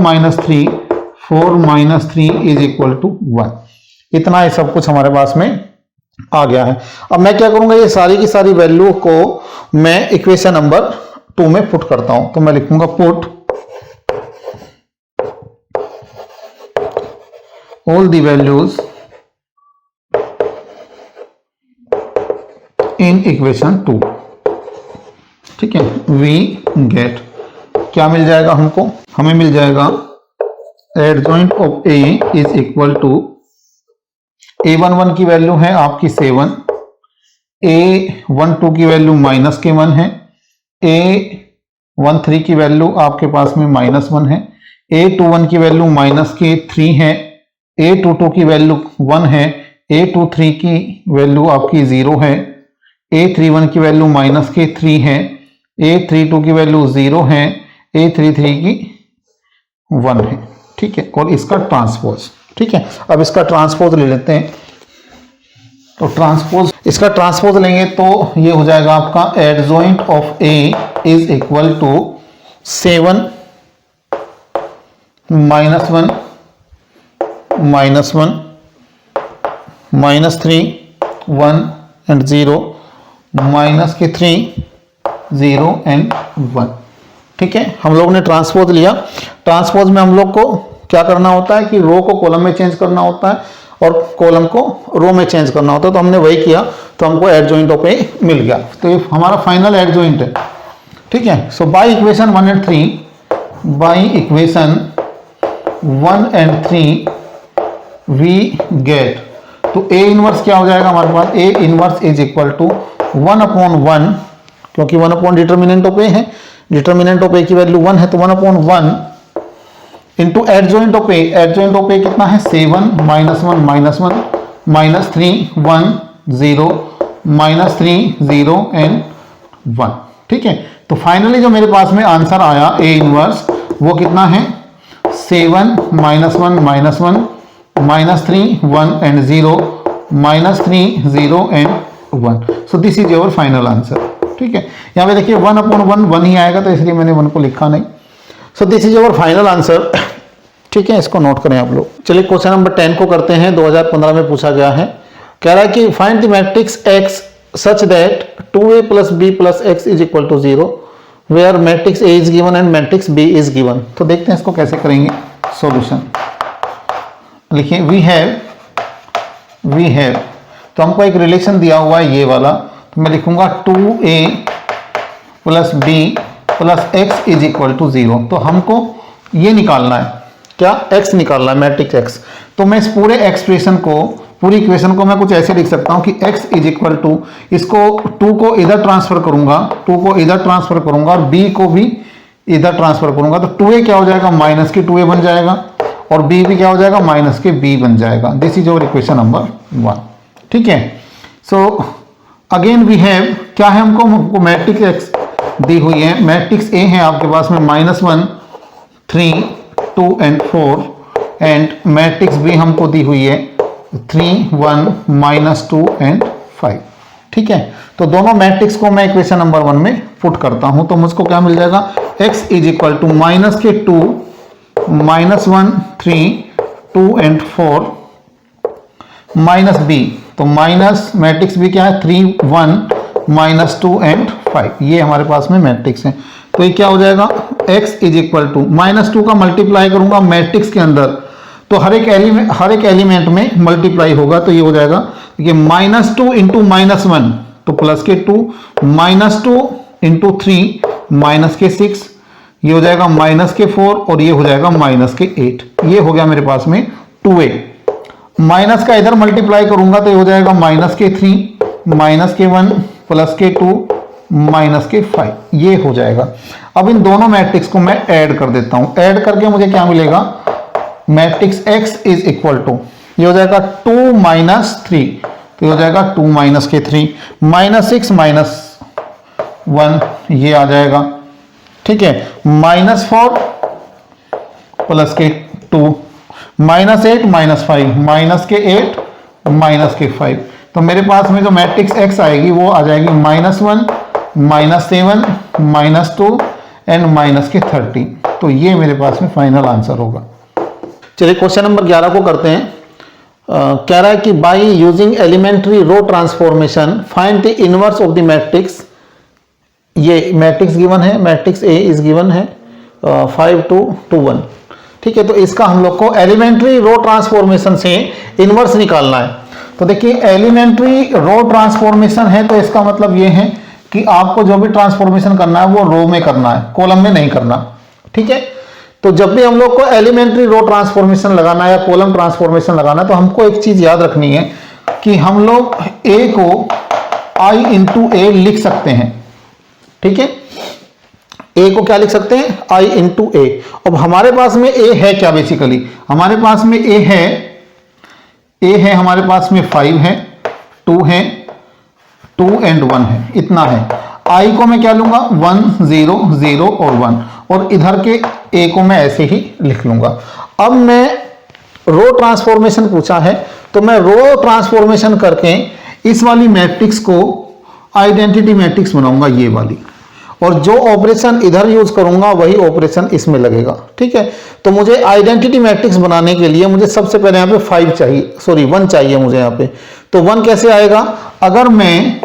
3 इज इक्वल टू 1। इतना ही सब कुछ हमारे पास में आ गया है। अब मैं क्या करूंगा, ये सारी की सारी वैल्यू को मैं इक्वेशन नंबर 2 में पुट करता हूं। तो मैं लिखूंगा put all the values in equation 2। ठीक है, we get क्या मिल जाएगा हमको, हमें मिल जाएगा adjoint of A is equal to A11 की वैल्यू है आपकी 7, A12 की वैल्यू -1 है, A13 की वैल्यू आपके पास में -1 है, A21 की वैल्यू -3 है, A22 की वैल्यू 1 है, A23 की वैल्यू आपकी 0 है, A31 की वैल्यू -3 है, A32 की वैल्यू 0 है, A33 की 1 है। ठीक है, और इसका ट्रांसपोज। ठीक है, अब इसका ट्रांसपोज ले लेते हैं। तो ट्रांसपोज, इसका ट्रांसपोज लेंगे तो ये हो जाएगा आपका adjoint of A is equal to 7 -1 -1 -3 1 and 0 -3 0 and 1। ठीक है, हम लोग ने ट्रांसपोज लिया। ट्रांसपोज में हम लोग को क्या करना होता है कि रो को कॉलम में चेंज करना होता है और कॉलम को रो में चेंज करना होता है। तो हमने वही किया, तो हमको एडजॉइंट ऑफ ए मिल गया। तो ये हमारा फाइनल एडजॉइंट है। ठीक है, so by equation 1 and 3, by equation 1 and 3 we get, तो ए इनवर्स क्या हो जाएगा हमारे पास, A inverse is equal to 1/1, क्योंकि 1 डिटर्मिनेंट ऑफ ए है, डिटर्मिनेंट ऑफ ए की वैल्यू 1 है, तो 1/1 into adjoint of A. Adjoint of A कितना है, 7 -1 -1 -3 1 0 -3 0 एंड 1। ठीक है, तो फाइनली जो मेरे पास में आंसर आया ए इनवर्स, वो कितना है, 7 -1 -1 -3 1 and 0 -3 0 and 1। So this is your final answer. ठीक है, यहाँ पे देखिए 1/1 1 ही आएगा, तो इसलिए मैंने 1 को लिखा नहीं। So this is your final answer. ठीक है, इसको नोट करें आप लोग। चलिए क्वेश्चन नंबर 10 को करते हैं। 2015 में पूछा गया है, कह रहा है कि find the matrix X such that 2A + B + X is equal to 0 where matrix A is given and matrix B is given. तो देखते हैं इसको कैसे करेंगे सॉल्यूशन। लिखिए वी हैव, तो हमको एक रिलेशन दिया हुआ है ये वाला, तो मैं लिखूंगा 2A + B + X is equal to 0। तो हमको ये निकालना है, क्या, x निकालना है, मैट्रिक्स x। तो मैं इस पूरे एक्सप्रेशन को, पूरी इक्वेशन को मैं कुछ ऐसे लिख सकता हूं कि x इज इक्वल टू, इसको 2 को इधर ट्रांसफर करूंगा, 2 को इधर ट्रांसफर करूंगा और b को भी इधर ट्रांसफर करूंगा, तो 2a क्या हो जाएगा, -2a बन जाएगा, और b भी क्या हो जाएगा, -b बन जाएगा। This is your equation number 1। ठीक है, सो अगेन वी हैव, क्या है, हमको मैट्रिक्स x दी हुई है, मैट्रिक्स a है आपके पास में -1 3 2 एंड 4 एंड मैट्रिक्स भी हमको दी हुई है 3 1 -2 एंड 5। ठीक है, तो दोनों मैट्रिक्स को मैं इक्वेशन नंबर 1 में पुट करता हूं, तो मुझको क्या मिल जाएगा, x is equal to -2 -1 3 2 and 4 -b, तो माइनस मैट्रिक्स भी क्या है, 3 1 -2 एंड 5। ये हमारे पास में मैट्रिक्स है। तो ये क्या हो जाएगा, x इज इक्वल टू -2 का मल्टीप्लाई करूंगा मैट्रिक्स के अंदर, तो हर एक एलिमेंट में मल्टीप्लाई होगा, तो ये हो जाएगा कि -2 इंटू -1 तो प्लस के 2 -2 इंटू 3 -6, ये हो जाएगा -4 और ये हो जाएगा -8। ये हो गया मेरे पास में 2a। माइनस का इधर मल्टीप्लाई करूंगा तो ये हो जाएगा -3 -1 +2 -5, ये हो जाएगा। अब इन दोनों मैट्रिक्स को मैं ऐड कर देता हूं, ऐड करके मुझे क्या मिलेगा, matrix x is equal to, ये हो जाएगा 2 -3, तो ये हो जाएगा 2 -3 -6 -1, ये आ जाएगा। ठीक है, -4 +2 -8 -5 -8 तो मेरे पास में जो मैट्रिक्स x आएगी वो आ जाएगी -1 -7 -2 एंड -30। तो ये मेरे पास में फाइनल आंसर होगा। चलिए क्वेश्चन नंबर 11 को करते हैं। कह रहा है कि by using elementary row transformation find the inverse of the matrix. ये मैट्रिक्स गिवन है, मैट्रिक्स ए इज गिवन है 5 2 2 1। ठीक है, तो इसका हम लोग को एलिमेंट्री रो ट्रांसफॉर्मेशन से इनवर्स निकालना है। तो देखिए एलिमेंट्री रो ट्रांसफॉर्मेशन है, तो इसका मतलब ये है कि आपको जो भी ट्रांसफॉर्मेशन करना है वो रो में करना है, कॉलम में नहीं करना। ठीक है, तो जब भी हम लोग को एलिमेंट्री रो ट्रांसफॉर्मेशन लगाना है या कॉलम ट्रांसफॉर्मेशन लगाना है तो हमको एक चीज याद रखनी है कि हम लोग a को i इंटू ए लिख सकते हैं। ठीक है, a को क्या लिख सकते हैं, i इंटू ए। अब हमारे पास में a है क्या, बेसिकली हमारे पास में a है हमारे पास में 5 है, 2 है, 2 एंड 1 है, इतना है। i को मैं क्या लूंगा 1 0 0 और 1, और इधर के a को मैं ऐसे ही लिख लूंगा। अब मैं रो ट्रांसफॉर्मेशन पूछा है तो मैं रो ट्रांसफॉर्मेशन करके इस वाली मैट्रिक्स को आइडेंटिटी मैट्रिक्स बनाऊंगा, ये वाली, और जो ऑपरेशन इधर यूज करूंगा वही ऑपरेशन इसमें लगेगा। ठीक है, तो मुझे आइडेंटिटी मैट्रिक्स बनाने के लिए मुझे सबसे पहले यहाँ पे 5 चाहिए, सॉरी 1 चाहिए मुझे यहाँ पे। तो 1 कैसे आएगा, अगर मैं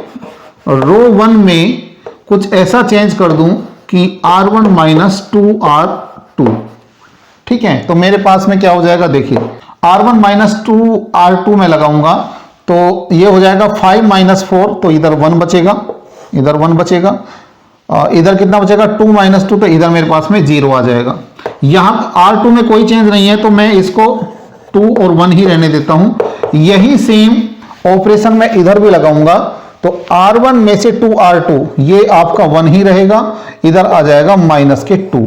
रो 1 में कुछ ऐसा चेंज कर दूं कि R1 माइनस 2R2, ठीक है, तो मेरे पास में क्या हो जाएगा, देखिए R1 माइनस 2R2 में लगाऊंगा तो ये हो जाएगा 5 माइनस 4, तो इधर 1 बचेगा, इधर 1 बचेगा, इधर कितना बचेगा 2 माइनस 2, तो इधर मेरे पास में 0 आ जाएगा। यहाँ R2 में कोई चेंज नहीं है तो मैं इसको 2 और 1 ही रहने देता हूं। यही सेम ऑपरेशन मैं इधर भी लगाऊंगा तो R1 में से 2R2 ये आपका 1 ही रहेगा, इधर आ जाएगा माइनस के 2।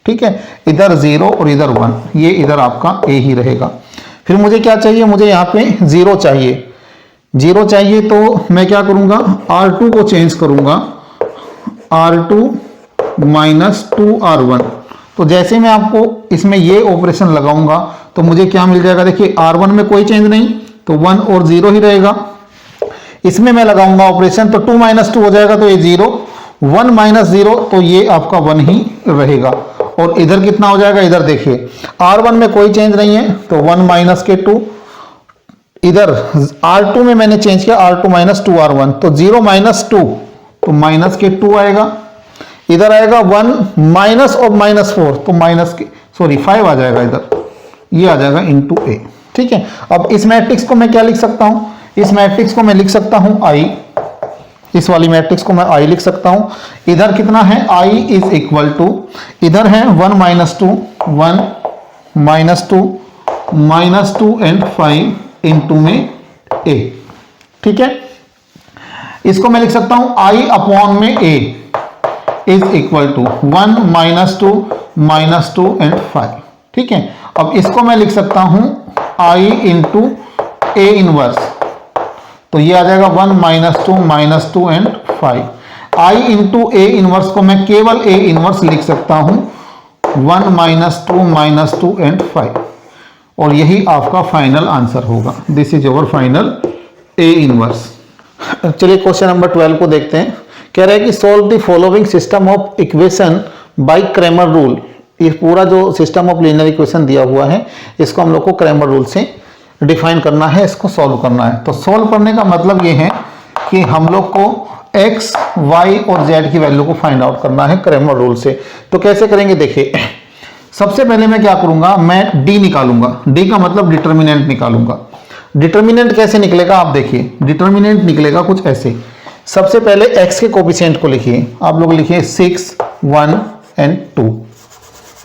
ठीक है, इधर 0 और इधर 1, ये इधर आपका a ही रहेगा। फिर मुझे क्या चाहिए, मुझे यहाँ पे 0 चाहिए, 0 चाहिए तो मैं क्या करूंगा, R2 को चेंज करूंगा, R2 माइनस 2R1। तो जैसे मैं आपको इसमें ये ऑपरेशन लगाऊंगा तो मुझे क्या मिल जाएगा, देखिए R1 में कोई चेंज नहीं तो 1 और 0 ही रहेगा। इसमें मैं लगाऊंगा ऑपरेशन तो 2 माइनस 2 हो जाएगा तो ये 0, 1 माइनस 0 तो ये आपका 1 ही रहेगा। और इधर कितना हो जाएगा, इधर देखिए R1 में कोई चेंज नहीं है तो 1 माइनस के 2, इधर R2 में मैंने चेंज किया R2 माइनस 2R1 तो 0 माइनस 2 तो माइनस के 2 आएगा, इधर आएगा 1 माइनस और माइनस 4 तो माइनस के 5 आ जाएगा, इधर ये आ जाएगा इंटू ए। ठीक है, अब इस मैट्रिक्स को मैं क्या लिख सकता हूं, इस मैट्रिक्स को मैं लिख सकता हूं I, इस वाली मैट्रिक्स को मैं I लिख सकता हूं। इधर कितना है, I इज इक्वल टू, इधर है 1 minus 2 1 minus 2 minus 2 and 5 into में A। ठीक है, इसको मैं लिख सकता हूं I अपॉन में A is equal to 1 minus 2 minus 2 and 5। ठीक है, अब इसको मैं लिख सकता हूं I इंटू A इनवर्स, तो ये आ जाएगा 1 minus 2 and 5। I into A inverse को मैं केवल A इनवर्स लिख सकता हूं 1 माइनस 2 एंड 5, और यही आपका फाइनल आंसर होगा। This is your final A inverse. चलिए क्वेश्चन नंबर 12 को देखते हैं। कह रहा है कि solve the following system of equation by Cramer rule. ये पूरा जो सिस्टम ऑफ लीनियर इक्वेशन दिया हुआ है इसको हम लोग को क्रैमर रूल से डिफाइन करना है, इसको सॉल्व करना है। तो सॉल्व करने का मतलब ये है कि हम लोग को x, y और z की वैल्यू को फाइंड आउट करना है क्रैमर रूल से। तो कैसे करेंगे, देखिए सबसे पहले मैं क्या करूंगा, मैं d निकालूंगा, d का मतलब डिटर्मिनेंट निकालूंगा। डिटर्मिनेंट कैसे निकलेगा, आप देखिए डिटर्मिनेंट निकलेगा कुछ ऐसे। सबसे पहले x के कोफिशिएंट को लिखिए, आप लोग लिखिए 6 1 एंड 2।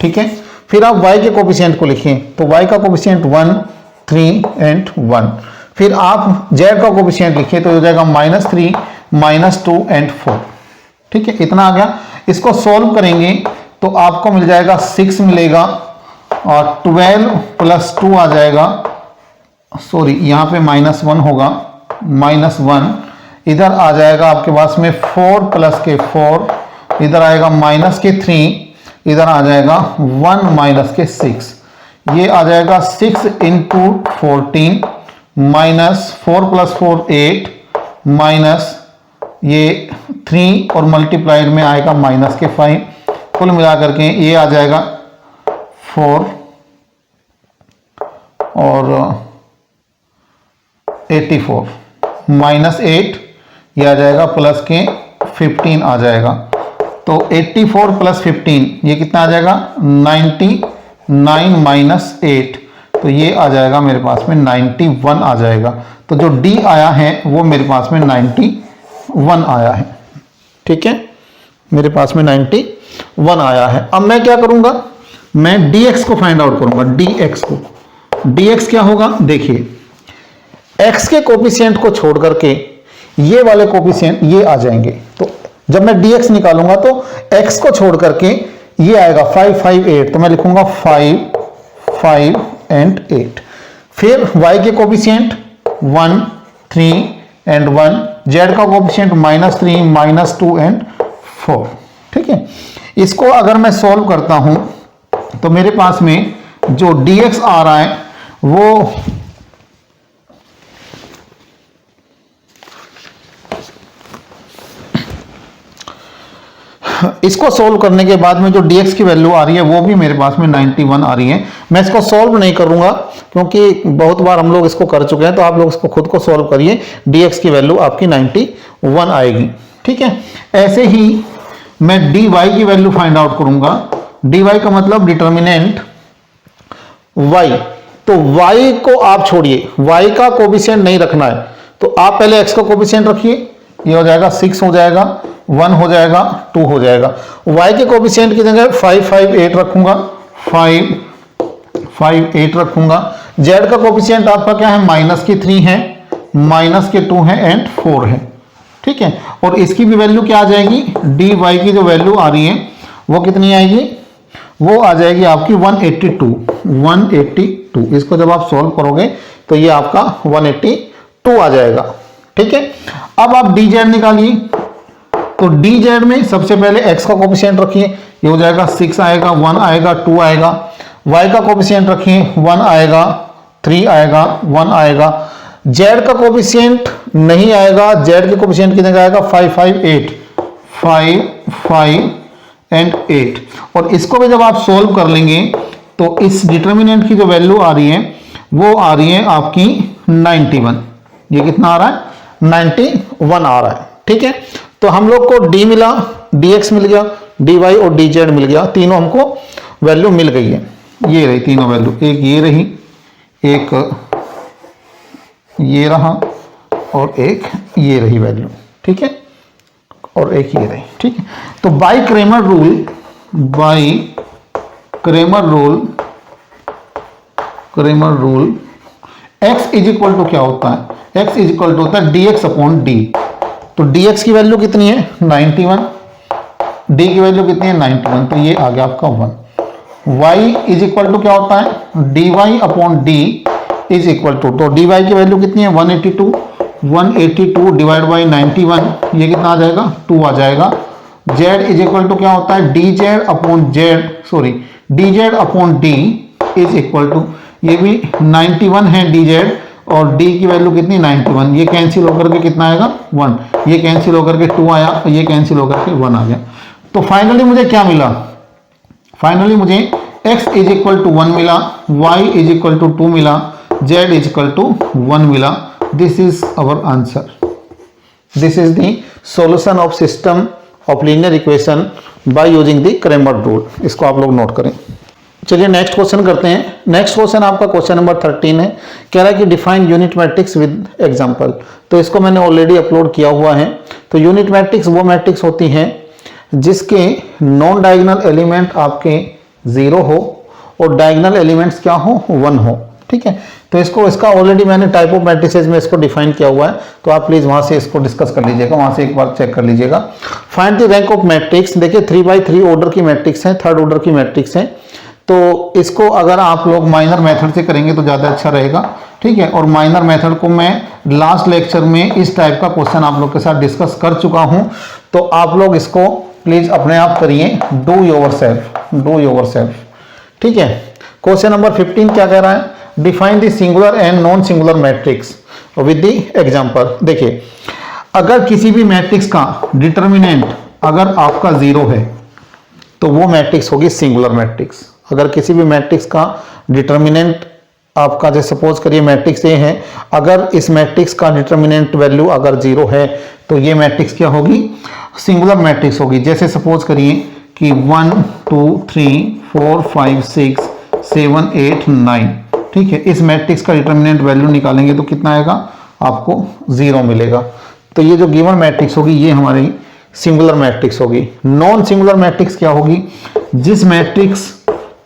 ठीक है, फिर आप y के कोफिशिएंट को लिखिए, तो y का कोफिशिएंट 1 3 एंड 1। फिर आप z का कोफिशिएंट लिखिए तो हो जाएगा -3 -2 एंड 4। ठीक है, इतना आ गया। इसको सॉल्व करेंगे तो आपको मिल जाएगा 6 मिलेगा और 12 प्लस 2 आ जाएगा, सॉरी यहाँ पे -1 होगा, -1 इधर आ जाएगा आपके पास में 4 प्लस के 4, इधर आएगा माइनस के 3, इधर आ जाएगा 1 माइनस के 6, ये आ जाएगा 6 इंटू 14 माइनस 4 प्लस 4 8 माइनस ये 3 और मल्टीप्लाइड में आएगा माइनस के 5, कुल मिला करके ये आ जाएगा 4 और 84 माइनस 8, ये आ जाएगा प्लस के 15 आ जाएगा। तो 84 प्लस 15 ये कितना आ जाएगा 99 माइनस 8, तो ये आ जाएगा मेरे पास में 91 आ जाएगा। तो जो D आया है वो मेरे पास में 91 आया है। ठीक है, मेरे पास में 91 आया है। अब मैं क्या करूंगा, मैं dx को फाइंड आउट करूंगा, dx को। dx क्या होगा, देखिए x के कोफिशिएंट को छोड़ करके ये वाले कोफिशिएंट ये आ जाएंगे। तो जब मैं dx निकालूंगा तो x को छोड़ करके ये आएगा 5, 5, 8, तो मैं लिखूंगा 5, 5 एंड 8। फिर y के कोफिशिएंट 1, 3 एंड 1, z का कोफिशिएंट -3, -2 एंड 4। ठीक है, इसको अगर मैं सॉल्व करता हूं तो मेरे पास में जो dx आ रहा है वो इसको सोल्व करने के बाद में जो dx की वैल्यू आ रही है वो भी मेरे पास में 91 आ रही है। मैं इसको सोल्व नहीं करूंगा क्योंकि बहुत बार हम लोग इसको कर चुके हैं, तो आप लोग इसको खुद को सोल्व करिए, dx की वैल्यू आपकी 91 आएगी। ठीक है, ऐसे ही मैं dy की वैल्यू फाइंड आउट करूंगा। dy का मतलब डिटर्मिनेंट y, तो y को आप छोड़िए, y का कोफिशिएंट नहीं रखना है, तो आप पहले x का कोफिशिएंट रखिए, ये हो जाएगा 6 हो जाएगा, 1 हो जाएगा, 2 हो जाएगा। y के कोफिशिएंट की जगह 5, 5, 8 रखूंगा, 5, 5, 8 रखूंगा। z का कोफिशिएंट आपका क्या है, -3 है, -2 है एंड 4 है। ठीक है, और इसकी भी वैल्यू क्या आ जाएगी, dy की जो वैल्यू आ रही है वो कितनी आएगी, वो आ जाएगी आपकी 182। इसको जब आप सॉल्व करोगे तो ये आपका 182 आ जाएगा। ठीक है, अब आप dz निकालिए, तो dz में सबसे पहले x का कोफिशिएंट रखिए, ये हो जाएगा 6 आएगा, 1 आएगा, 2 आएगा। y का कोफिशिएंट रखिए, 1 आएगा, 3 आएगा, 1 आएगा। z का कोफिशिएंट नहीं आएगा, z के कोफिशिएंट की जगह आएगा 5, 5, 8, 5, 5 एंड 8। और इसको भी जब आप सोल्व कर लेंगे तो इस डिटर्मिनेंट की जो वैल्यू आ रही है वो आ रही है आपकी 91। ये कितना आ रहा है, 91 आ रहा है। ठीक है, तो हम लोग को d मिला, dx मिल गया, dy और dz मिल गया, तीनों हमको वैल्यू मिल गई है। ये रही तीनों वैल्यू, एक ये रही, एक ये रहा और एक ये रही वैल्यू। ठीक है, और एक ये रही। ठीक है, तो by Cramer rule x is equal to क्या होता है, x इज इक्वल टू होता है dx अपॉन d। तो dx की वैल्यू कितनी है, 91, d की वैल्यू कितनी है, 91, तो ये आ गया आपका 1। y इज इक्वल टू क्या होता है, dy upon d is equal to, तो dy की वैल्यू कितनी है, 182 डिवाइड बाई 91, ये कितना आ जाएगा, 2 आ जाएगा। z इज इक्वल टू क्या होता है, dz upon d is equal to, ये भी 91 है dz और d की वैल्यू कितनी, 91, ये कैंसिल होकर के कितना आएगा, 1, ये कैंसिल होकर के 2 आया, ये कैंसिल होकर के 1 आ गया। तो फाइनली मुझे क्या मिला, फाइनली मुझे x इज इक्वल टू 1 मिला, y इज इक्वल टू 2 मिला, z इज इक्वल टू 1 मिला। This is our answer, this is the solution of system of linear equation by using the Cramer rule. इसको आप लोग note करें। चलिए next question करते हैं। नेक्स्ट क्वेश्चन आपका क्वेश्चन नंबर 13 है, कह रहा है कि define unit matrix with example. तो इसको मैंने ऑलरेडी अपलोड किया हुआ है। तो यूनिट मैट्रिक्स वो मैट्रिक्स होती हैं जिसके नॉन डायगोनल एलिमेंट आपके 0 हो और डायगोनल एलिमेंट्स क्या हो, 1 हो। ठीक है, तो इसका ऑलरेडी मैंने टाइप ऑफ मैट्रिसेस में इसको डिफाइन किया हुआ है, तो आप प्लीज वहां से इसको डिस्कस कर लीजिएगा, वहां से एक बार चेक कर लीजिएगा। Find the rank of matrix, देखिए 3x3 ऑर्डर की मैट्रिक्स है, थर्ड ऑर्डर की मैट्रिक्स है। तो इसको अगर आप लोग माइनर मेथड से करेंगे तो ज़्यादा अच्छा रहेगा। ठीक है, और माइनर मेथड को मैं लास्ट लेक्चर में इस टाइप का क्वेश्चन आप लोग के साथ डिस्कस कर चुका हूं, तो आप लोग इसको प्लीज अपने आप करिए, डू योरसेल्फ। ठीक है, क्वेश्चन नंबर 15 क्या कह रहा है, define the singular and non singular matrix with the example. देखिए, अगर किसी भी मैट्रिक्स का डिटर्मिनेंट अगर आपका 0 है तो वो मैट्रिक्स होगी सिंगुलर मैट्रिक्स। अगर किसी भी मैट्रिक्स का डिटर्मिनेंट आपका, जैसे सपोज करिए मैट्रिक्स ए है, अगर इस मैट्रिक्स का डिटर्मिनेंट वैल्यू अगर 0 है तो ये मैट्रिक्स क्या होगी, सिंगुलर मैट्रिक्स होगी। जैसे सपोज करिए कि 1 2 3 4 5 6 7 8 9, ठीक है, इस मैट्रिक्स का डिटर्मिनेंट वैल्यू निकालेंगे तो कितना आएगा, आपको 0 मिलेगा। तो ये जो गिवन मैट्रिक्स होगी ये हमारी सिंगुलर मैट्रिक्स होगी। नॉन सिंगुलर मैट्रिक्स क्या होगी, जिस मैट्रिक्स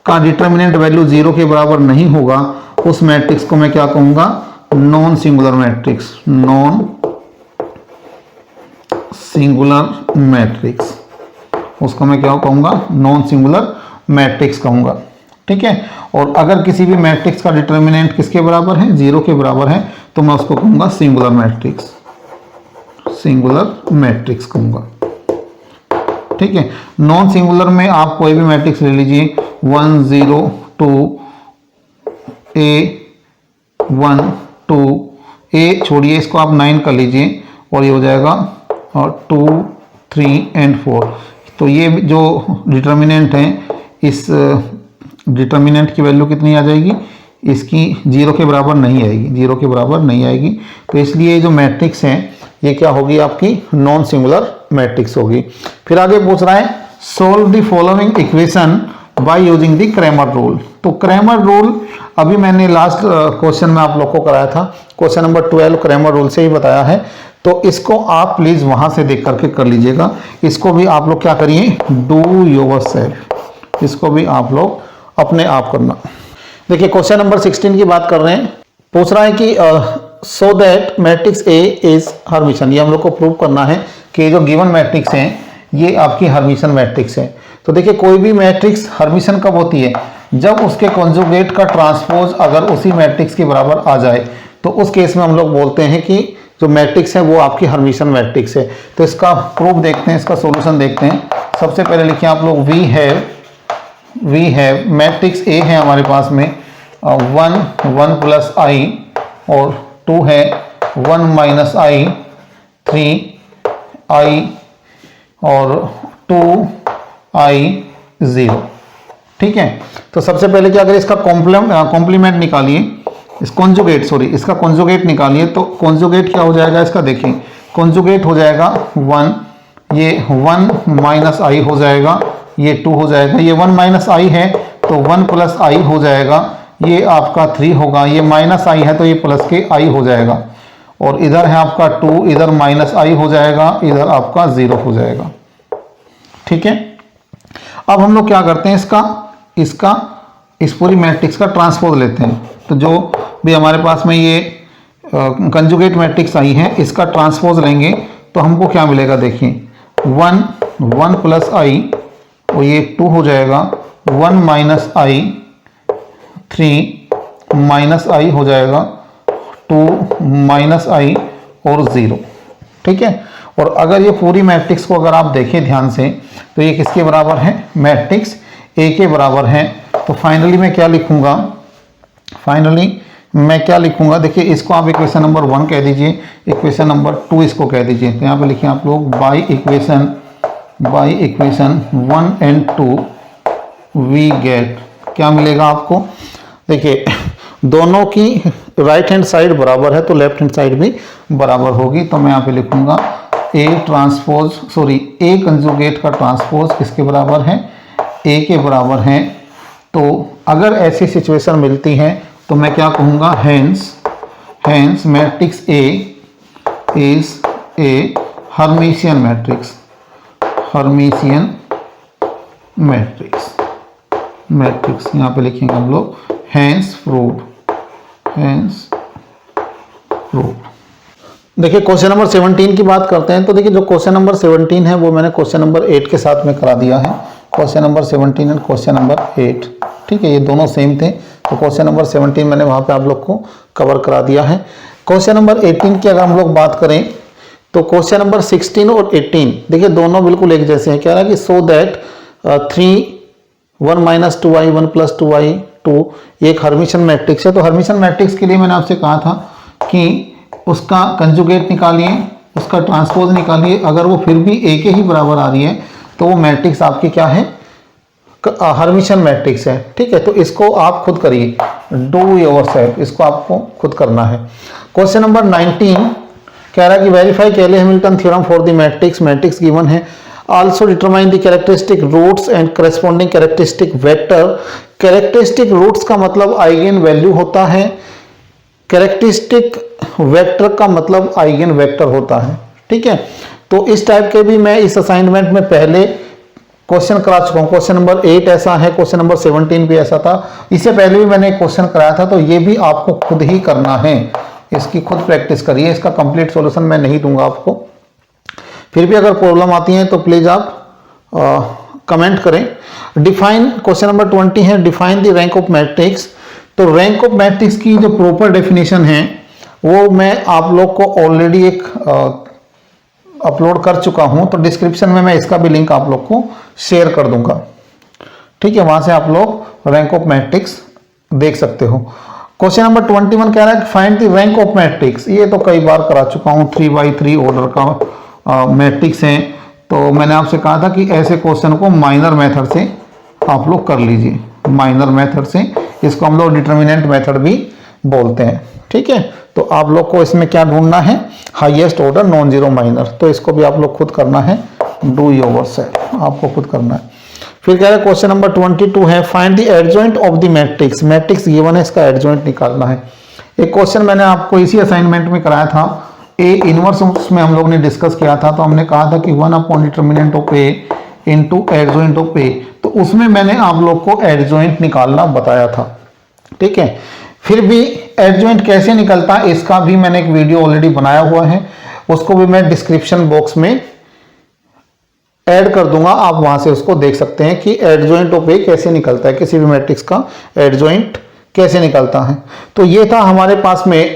का डिटर्मिनेंट वैल्यू 0 के बराबर नहीं होगा, उस मैट्रिक्स को मैं क्या कहूंगा, non singular matrix, non singular matrix, उसको मैं क्या कहूंगा, नॉन सिंगुलर मैट्रिक्स कहूंगा। ठीक है, और अगर किसी भी मैट्रिक्स का डिटर्मिनेंट किसके बराबर है, 0 के बराबर है, तो मैं उसको कहूंगा सिंगुलर मैट्रिक्स, सिंगुलर मैट्रिक्स कहूंगा। ठीक है, नॉन सिंगुलर में आप कोई भी मैट्रिक्स ले लीजिए, 1 0 2 A 1 2 A छोड़िए, इसको आप 9 कर लीजिए और ये हो जाएगा और 2 3 एंड 4। तो ये जो डिटर्मिनेंट है, इस डिटर्मिनेंट की वैल्यू कितनी आ जाएगी, इसकी 0 के बराबर नहीं आएगी, 0 के बराबर नहीं आएगी। तो इसलिए जो मैट्रिक्स है ये क्या होगी, आपकी नॉन सिंगुलर मैट्रिक्स होगी। फिर आगे पूछ रहा है solve the following equation by using the Cramer rule. तो क्रैमर रूल अभी मैंने लास्ट क्वेश्चन में आप लोग को कराया था, क्वेश्चन नंबर 12 क्रैमर रूल से ही बताया है। तो इसको आप प्लीज वहां से देख करके कर लीजिएगा। इसको भी आप लोग क्या करिए, डू योरसेल्फ, इसको भी आप लोग अपने आप करना। देखिए क्वेश्चन नंबर 16 की बात कर रहे हैं, पूछ रहा है कि so that matrix A is Hermitian. ये हम लोग को प्रूव करना है कि जो गिवन मैट्रिक्स है ये आपकी हर्मिशन मैट्रिक्स है। तो देखिए कोई भी मैट्रिक्स हर्मिशन कब होती है, जब उसके कॉन्जुगेट का ट्रांसपोज अगर उसी मैट्रिक्स के बराबर आ जाए, तो उस केस में हम लोग बोलते हैं कि जो मैट्रिक्स है वो आपकी हर्मिशन मैट्रिक्स है। तो इसका प्रूफ देखते हैं, इसका सॉल्यूशन देखते हैं। सबसे पहले लिखिए आप लोग वी हैव मैट्रिक्स ए है हमारे पास में 1 प्लस आई और 2 है 1 माइनस आई, 3 आई और 2 आई 0। ठीक है, तो सबसे पहले क्या करें, इसका कॉम्प्लीमेंट निकालिए, इस कॉन्जुगेट इसका कॉन्जुगेट निकालिए। तो कॉन्जुगेट क्या हो जाएगा इसका, देखिए कॉन्जुगेट हो जाएगा 1, ये 1 माइनस आई हो जाएगा, ये 2 हो जाएगा, ये 1 माइनस आई है तो 1 प्लस आई हो जाएगा, ये आपका 3 होगा, ये माइनस आई है तो ये प्लस के आई हो जाएगा, और इधर है आपका 2, इधर माइनस आई हो जाएगा, इधर आपका 0 हो जाएगा। ठीक है, अब हम लोग क्या करते हैं, इस पूरी मैट्रिक्स का ट्रांसपोज लेते हैं। तो जो भी हमारे पास में ये कंजुगेट मैट्रिक्स आई है, इसका ट्रांसपोज लेंगे तो हमको क्या मिलेगा, देखिए 1 प्लस आई और ये 2 हो जाएगा, 1 माइनस आई, 3 माइनस आई हो जाएगा, 2 माइनस आई और 0। ठीक है, और अगर ये पूरी मैट्रिक्स को अगर आप देखें ध्यान से तो ये किसके बराबर है, मैट्रिक्स ए के बराबर है। तो फाइनली मैं क्या लिखूंगा, देखिए इसको आप इक्वेशन नंबर 1 कह दीजिए, इक्वेशन नंबर 2 इसको कह दीजिए। तो यहाँ पे लिखिए आप लोग by equation 1 and 2 we get, क्या मिलेगा आपको, देखिए दोनों की राइट हैंड साइड बराबर है तो लेफ्ट हैंड साइड भी बराबर होगी। तो मैं यहाँ पे लिखूंगा ए कंजुगेट का ट्रांसपोज किसके बराबर है, ए के बराबर है। तो अगर ऐसी सिचुएशन मिलती है तो मैं क्या कहूँगा, hence matrix A is a Hermitian matrix यहाँ पे लिखेंगे हम लोग हेंस प्रूव्ड। देखिए क्वेश्चन नंबर 17 की बात करते हैं। तो देखिए जो क्वेश्चन नंबर 17 है वो मैंने क्वेश्चन नंबर 8 के साथ में करा दिया है, question number 17 and question number 8। ठीक है, ये दोनों सेम थे, तो क्वेश्चन नंबर 17 मैंने वहाँ पे आप लोग को कवर करा दिया है। क्वेश्चन नंबर 18 की अगर हम लोग बात करें तो क्वेश्चन नंबर 16 और 18 देखिए दोनों बिल्कुल एक जैसे हैं। कह रहा है कि so that 1 minus 2i 1 plus 2i 2 ये एक हर्मिशन मैट्रिक्स है। तो हर्मिशन मैट्रिक्स के लिए मैंने आपसे कहा था कि उसका कंजुगेट निकालिए, उसका ट्रांसपोज निकालिए, अगर वो फिर भी ए के ही बराबर आ रही है तो वो मैट्रिक्स आपकी क्या है, हर्मिशन मैट्रिक्स है। ठीक है, तो इसको आप खुद करिए, डू योरसेल्फ, इसको आपको खुद करना है। क्वेश्चन नंबर 19 कह रहा है कि verify Cayley Hamilton theorem for the matrix given है, also determine the characteristic roots and corresponding characteristic vector. Characteristic roots का मतलब आइगन वैल्यू होता है, कैरेक्टरिस्टिक वेक्टर का मतलब आइगन वेक्टर होता है। ठीक है, तो इस टाइप के भी मैं इस असाइनमेंट में पहले क्वेश्चन करा चुका हूँ। क्वेश्चन नंबर 8 ऐसा है, क्वेश्चन नंबर 17 भी ऐसा था। इससे पहले भी मैंने एक क्वेश्चन कराया था, तो ये भी आपको खुद ही करना है, इसकी खुद प्रैक्टिस करिए। इसका कंप्लीट सॉल्यूशन मैं नहीं दूंगा आपको। फिर भी अगर प्रॉब्लम आती है तो प्लीज आप कमेंट करें। डिफाइन, क्वेश्चन नंबर 20 है, define the rank of matrix. तो रैंक ऑफ मैट्रिक्स की जो प्रॉपर डेफिनेशन है वो मैं आप लोग को ऑलरेडी एक अपलोड कर चुका हूं, तो डिस्क्रिप्शन में मैं इसका भी लिंक आप लोग को शेयर कर दूंगा, ठीक है। वहां से आप लोग रैंक ऑफ मैट्रिक्स देख सकते हो। क्वेश्चन नंबर 21 कह रहा है कि find the rank of matrix. ये तो कई बार करा चुका हूं, 3x3 ऑर्डर का मैट्रिक्स है। तो मैंने आपसे कहा था कि ऐसे क्वेश्चन को माइनर मेथड से आप लोग कर लीजिए, माइनर मेथड से। इसको हम लोग डिटर्मिनेंट मेथड भी बोलते हैं, ठीक है। तो आप लोग को इसमें क्या ढूंढना है, highest order non zero minor. तो इसको भी आप लोग खुद करना है, डू योरसेल्फ, आपको खुद करना है। फिर कह रहे हैं क्वेश्चन नंबर 22 है, find the adjoint of the matrix. Matrix given है, इसका एडजॉइंट निकालना है। एक क्वेश्चन मैंने आपको इसी असाइनमेंट में कराया था, ए इनवर्स, उसमें हम लोग ने डिस्कस किया था। तो हमने कहा था कि 1 upon determinant of A into adjoint of A. तो उसमें मैंने आप लोग को एडजॉइंट निकालना बताया था, ठीक है। फिर भी एडजॉइंट कैसे निकलता है इसका भी मैंने एक वीडियो ऑलरेडी बनाया हुआ है, उसको भी मैं डिस्क्रिप्शन बॉक्स में ऐड कर दूंगा, आप वहां से उसको देख सकते हैं कि एडजॉइंट ऑफ ए कैसे निकलता है, किसी भी मैट्रिक्स का एडजॉइंट कैसे निकलता है। तो ये था हमारे पास में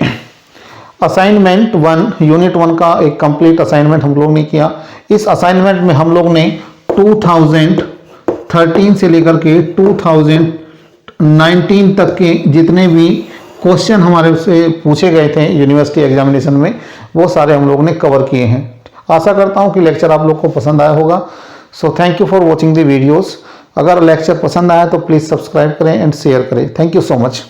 असाइनमेंट 1, यूनिट 1 का एक कंप्लीट असाइनमेंट हम लोग ने किया। इस असाइनमेंट में हम लोग ने 2013 से लेकर के 2019 तक के जितने भी क्वेश्चन हमारे से पूछे गए थे यूनिवर्सिटी एग्जामिनेशन में, वो सारे हम लोग ने कवर किए हैं। आशा करता हूं कि लेक्चर आप लोग को पसंद आया होगा। So thank you for watching the videos. अगर लेक्चर पसंद आया तो प्लीज़ सब्सक्राइब करें एंड शेयर करें। Thank you so much.